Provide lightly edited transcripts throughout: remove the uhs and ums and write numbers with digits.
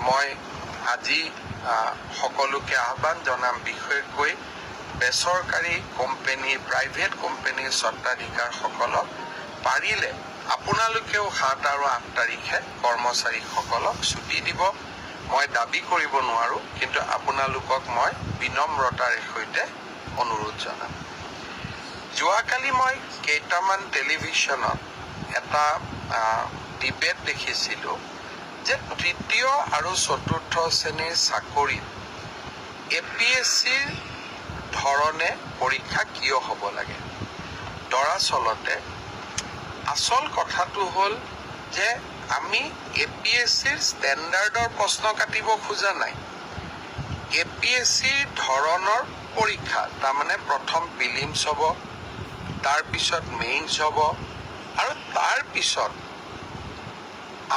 মই আজি সকলোকে আহ্বান জনাম বিশেষকৈ বেচৰকাৰী কোম্পানী প্ৰাইভেট কোম্পানীৰ স্বত্বাধিকাৰসকলক পাৰিলে আপোনালোকেও 7 আৰু 8 তাৰিখে কৰ্মচাৰীসকলক ছুটি দিব। মই দাবী কৰিব নোৱাৰো, কিন্তু আপোনালোকক মই বিনম্ৰতাৰে সৈতে অনুৰোধ জনাম। যোৱাকালি মই কেইটামান টেলিভিশ্যনত এটা ডিবেট দেখিছিলো যে তৃতীয় আৰু চতুৰ্থ শ্ৰেণীৰ চাকৰিত APSCৰ ধৰণে পৰীক্ষা কিয় হ'ব লাগে। দৰাচলতে আচল কথাটো হ'ল যে আমি APSCৰ ষ্টেণ্ডাৰ্ডৰ প্ৰশ্ন কাটিব খোজা নাই। APSCৰ ধৰণৰ পৰীক্ষা, তাৰমানে প্ৰথম প্ৰিলিমছ হ'ব, তাৰপিছত মেইনছ হ'ব আৰু তাৰপিছত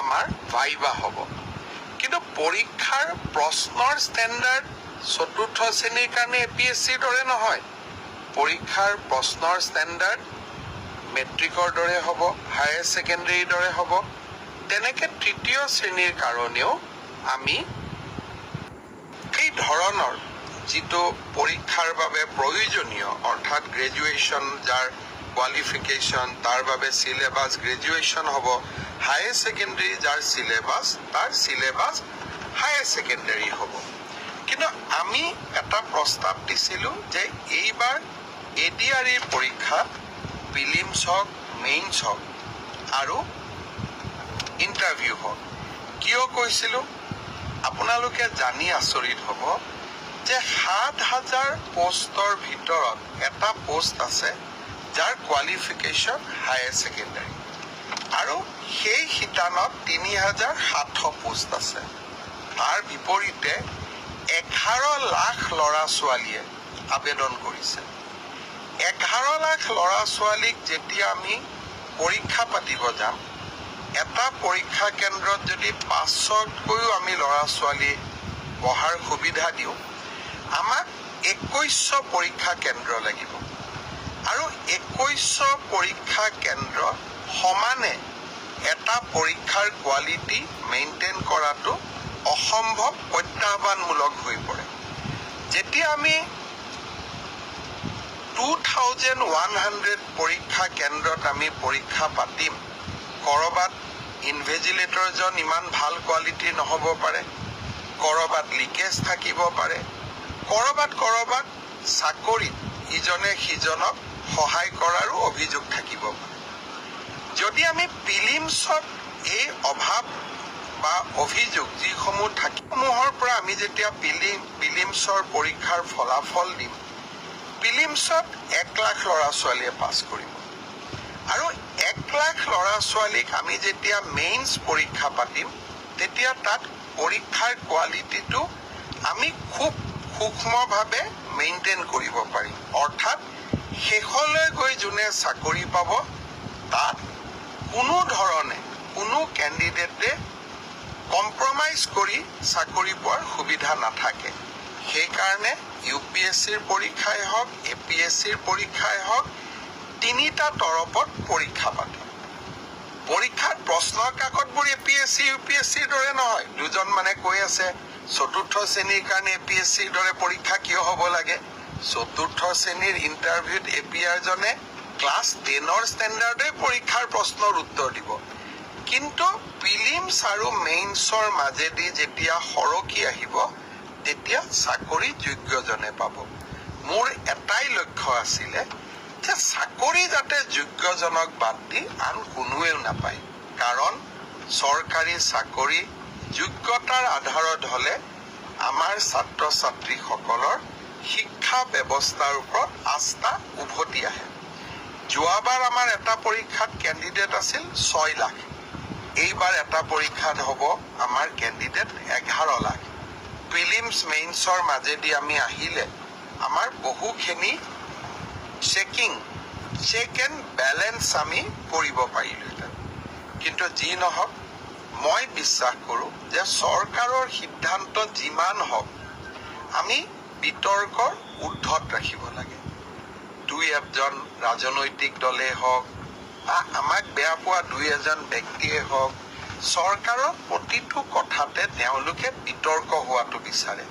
আমাৰ ভাইভা হ'ব। কিন্তু পৰীক্ষাৰ প্ৰশ্নৰ ষ্টেণ্ডাৰ্ড চতুৰ্থ শ্ৰেণীৰ কাৰণে APSCৰ দৰে নহয়। পৰীক্ষাৰ প্ৰশ্নৰ ষ্টেণ্ডাৰ্ড মেট্ৰিকৰ দৰে হ'ব, হায়াৰ ছেকেণ্ডেৰীৰ দৰে হ'ব। তেনেকে তৃতীয় শ্ৰেণীৰ কাৰণেও আমি এই ধৰণৰ যিটো পৰীক্ষাৰ বাবে প্ৰয়োজনীয়, অৰ্থাৎ গ্ৰেজুৱেশ্যন যাৰ কোৱালিফিকেশ্যন, তাৰ বাবে চিলেবাছ গ্ৰেজুৱেশ্যন হ'ব, হায়াৰ ছেকেণ্ডেৰী যাৰ চিলেবাছ, তাৰ চিলেবাছ হায়াৰ ছেকেণ্ডেৰী হ'ব। কিন্তু আমি এটা প্ৰস্তাৱ দিছিলোঁ যে এইবাৰ ADREৰ পৰীক্ষা প্ৰিলিমছ হওক, মেইনছ হওক আৰু ইণ্টাৰভিউ হওক। কিয় কৈছিলোঁ? আপোনালোকে জানি আচৰিত হ'ব যে 7,000 পোষ্টৰ ভিতৰত এটা পোষ্ট আছে যাৰ কোৱালিফিকেশ্যন হায়াৰ ছেকেণ্ডেৰী, আৰু সেই শিতানত 3,700 পোষ্ট আছে। তাৰ বিপৰীতে 11 লাখ ল'ৰা ছোৱালীয়ে আবেদন কৰিছে। 11 লাখ ল'ৰা ছোৱালীক যেতিয়া আমি পৰীক্ষা পাতিব যাম, এটা পৰীক্ষা কেন্দ্ৰত যদি 500তকৈও আমি ল'ৰা ছোৱালী বহাৰ সুবিধা দিওঁ, আমাক 2100 পৰীক্ষা কেন্দ্ৰ লাগিব। আৰু 2100 পৰীক্ষা কেন্দ্ৰ সমানে এটা পৰীক্ষাৰ কোৱালিটি মেইনটেইন কৰাটো অসম্ভৱ, প্ৰত্যাহ্বানমূলক হৈ পৰে। যেতিয়া আমি 2100 পৰীক্ষা কেন্দ্ৰত আমি পৰীক্ষা পাতিম, কৰবাত ইনভেজিলেটৰজন ইমান ভাল কোৱালিটিৰ নহ'ব পাৰে, কৰবাত লিকেজ থাকিব পাৰে, কৰবাত চাকৰিত ইজনে সিজনক সহায় কৰাৰো অভিযোগ থাকিব পাৰে। যদি আমি প্ৰিলিমছত এই অভাৱ বা অভিযোগ যিসমূহ থাকিসমূহৰ পৰা আমি যেতিয়া প্ৰিলিমছৰ পৰীক্ষাৰ ফলাফল দিম, প্ৰিলিমছত 1 লাখ ল'ৰা ছোৱালীয়ে পাছ কৰিব। আৰু 1 লাখ ল'ৰা ছোৱালীক আমি যেতিয়া মেইনছ পৰীক্ষা পাতিম, তেতিয়া তাত পৰীক্ষাৰ কোৱালিটিটো আমি খুব সূক্ষ্মভাৱে মেইনটেইন কৰিব পাৰিম। অৰ্থাৎ শেষলৈ গৈ যোনে চাকৰি পাব, তাত কোনো ধৰণে কোনো কেণ্ডিডেটে কম্প্ৰমাইজ কৰি চাকৰি পোৱাৰ সুবিধা নাথাকে। সেইকাৰণে UPSCৰ পৰীক্ষাই হওক, APSCৰ পৰীক্ষাই হওক, 3টা তৰপত পৰীক্ষা পাতে। পৰীক্ষাৰ প্ৰশ্নৰ কাকতবোৰ APSC UPSCৰ দৰে নহয়। দুজন মানে কৈ আছে চতুৰ্থ শ্ৰেণীৰ কাৰণে APSCৰ দৰে পৰীক্ষা কিয় হ'ব লাগে। চতুৰ্থ শ্ৰেণীৰ ইণ্টাৰভিউত APR জনে ক্লাছ 10ৰ ষ্টেণ্ডাৰ্ডে পৰীক্ষাৰ প্ৰশ্নৰ উত্তৰ দিব। কিন্তু প্ৰিলিমছ আৰু মেইনছৰ মাজেদি যেতিয়া সৰকি আহিব, তেতিয়া চাকৰি যোগ্যজনে পাব। মোৰ এটাই লক্ষ্য আছিলে যে চাকৰি যাতে যোগ্যজনক বাদ দি আন কোনোৱেও নাপায়। কাৰণ চৰকাৰী চাকৰি যোগ্যতাৰ আধাৰত হ'লে আমাৰ ছাত্ৰ ছাত্ৰীসকলৰ শিক্ষা ব্যৱস্থাৰ ওপৰত আস্থা উভতি আহে। যোৱাবাৰ আমাৰ এটা পৰীক্ষাত কেণ্ডিডেট আছিল 6 লাখ। এইবাৰ এটা পৰীক্ষাত হ'ব আমাৰ কেণ্ডিডেট 11 লাখ। প্ৰিলিমছ মেইনছৰ মাজেদি আমি আহিলে আমাৰ বহুখিনি চেক এণ্ড বেলেঞ্চ আমি কৰিব পাৰিলোহেঁতেন। কিন্তু যি নহওক, মই বিশ্বাস কৰোঁ যে চৰকাৰৰ সিদ্ধান্ত যিমান হওক, আমি বিতৰ্কৰ ঊৰ্ধত ৰাখিব লাগে। 2-1জন ৰাজনৈতিক দলেই হওক বা আমাক বেয়া পোৱা 2-1জন ব্যক্তিয়ে হওক চৰকাৰৰ প্ৰতিটো কথাতে তেওঁলোকে বিতৰ্ক হোৱাটো বিচাৰে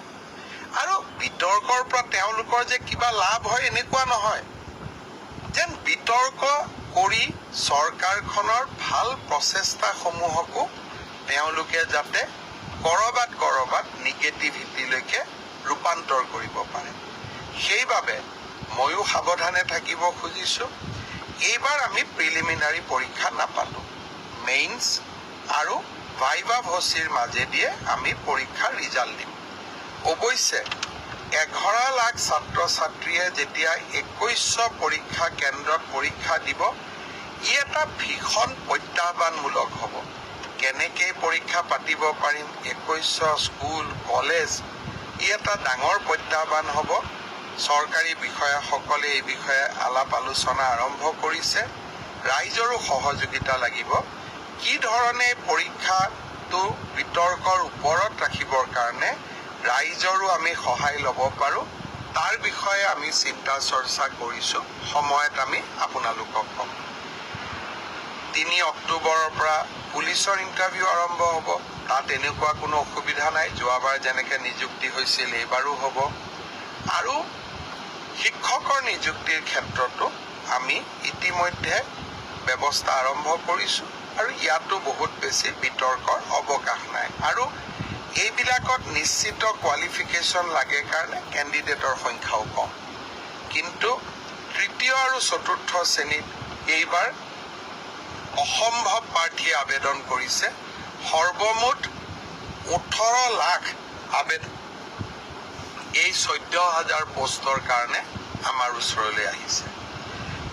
আৰু বিতৰ্কৰ পৰা তেওঁলোকৰ যে কিবা লাভ হয় এনেকুৱা নহয় যেন বিতৰ্ক কৰি চৰকাৰখনৰ ভাল প্ৰচেষ্টাসমূহকো তেওঁলোকে যাতে কৰবাত নিগেটিভিটিলৈকে ৰূপান্তৰ কৰিব পাৰে সেইবাবে ময়ো সাৱধানে থাকিব খুজিছো এইবাৰ আমি প্ৰিলিমিনাৰী পৰীক্ষা নাপালো মেইনছ আৰু ভাইভা ভচিৰ মাজেদিয়ে আমি পৰীক্ষাৰ ৰিজাল্ট দিম অৱশ্যে 11 লাখ ছাত্ৰ ছাত্ৰীয়ে যেতিয়া 2100 পৰীক্ষা কেন্দ্ৰত পৰীক্ষা দিব ই এটা ভীষণ প্ৰত্যাহ্বানমূলক হ'ব কেনেকৈ পৰীক্ষা পাতিব পাৰিম 2100 স্কুল কলেজ ই এটা ডাঙৰ প্ৰত্যাহ্বান হ'ব চৰকাৰী বিষয়াসকলে এই বিষয়ে আলাপ আলোচনা আৰম্ভ কৰিছে ৰাইজৰো সহযোগিতা লাগিব কি ধৰণে পৰীক্ষাটো বিতৰ্কৰ ওপৰত ৰাখিবৰ কাৰণে ৰাইজৰো আমি সহায় ল'ব পাৰো তাৰ বিষয়ে আমি চিন্তা চৰ্চা কৰিছো সময়ত আমি আপোনালোকক ক'ম 3 অক্টোবৰৰ পৰা পুলিচৰ ইণ্টাৰভিউ আৰম্ভ হ'ব তাত এনেকুৱা কোনো অসুবিধা নাই যোৱাবাৰ যেনেকৈ নিযুক্তি হৈছিল এইবাৰো হ'ব আৰু শিক্ষকৰ নিযুক্তিৰ ক্ষেত্ৰতো আমি ইতিমধ্যে ব্যৱস্থা আৰম্ভ কৰিছো আৰু ইয়াতো বহুত বেছি বিতৰ্কৰ অৱকাশ নাই আৰু এইবিলাকত নিশ্চিত কোৱালিফিকেশ্যন লাগে কাৰণে কেণ্ডিডেটৰ সংখ্যাও কম কিন্তু তৃতীয় আৰু চতুৰ্থ শ্ৰেণীত এইবাৰ অসম্ভৱ প্ৰাৰ্থীয়ে আবেদন কৰিছে সৰ্বমুঠ 18 লাখ আবেদন এই 14,000 পোষ্টৰ কাৰণে আমাৰ ওচৰলৈ আহিছে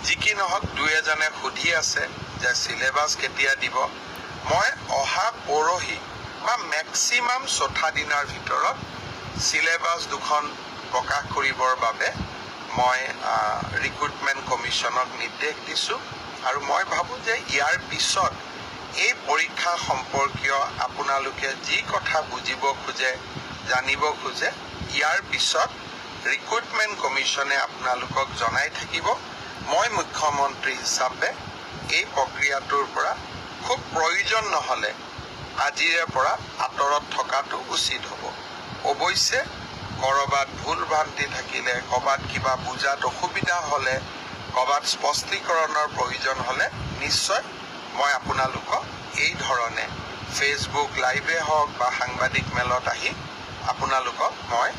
যি কি নহওক দুই এজনে সুধি আছে যে সিলেবাছ কেতিয়া দিব মই অহা পৰহি বা মেক্সিমাম 4 দিনৰ ভিতৰত সিলেবাছ দুখন প্ৰকাশ কৰিবৰ বাবে মই ৰিক্ৰুটমেণ্ট কমিশ্যনক নিৰ্দেশ দিছোঁ আৰু মই ভাবোঁ যে ইয়াৰ পিছত এই পৰীক্ষা সম্পৰ্কীয় আপোনালোকে যি কথা বুজিব খোজে জানিব খোজে ইয়াৰ পিছত ৰিক্ৰুটমেণ্ট কমিশ্যনে আপোনালোকক জনাই থাকিব মই মুখ্যমন্ত্ৰী হিচাপে এই প্ৰক্ৰিয়াটোৰ পৰা খুব প্ৰয়োজন নহ'লে আজিৰে পৰা আঁতৰত থকাটো উচিত হ'ব অৱশ্যে কৰবাত ভুল ভ্ৰান্তি থাকিলে কৰবাত কিবা বুজাত অসুবিধা হ'লে কৰবাত স্পষ্টীকৰণৰ প্ৰয়োজন হ'লে নিশ্চয় মই আপোনালোকক এই ধৰণে ফেচবুক লাইভে হওক বা সাংবাদিক মেলত আহি আপোনালোকক মই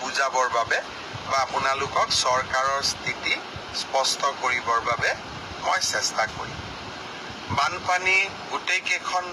বুজাবৰ বাবে বা আপোনালোকক চৰকাৰৰ স্থিতি স্পষ্ট কৰিবৰ বাবে মই চেষ্টা কৰিম বানপানী গোটেইকেইখন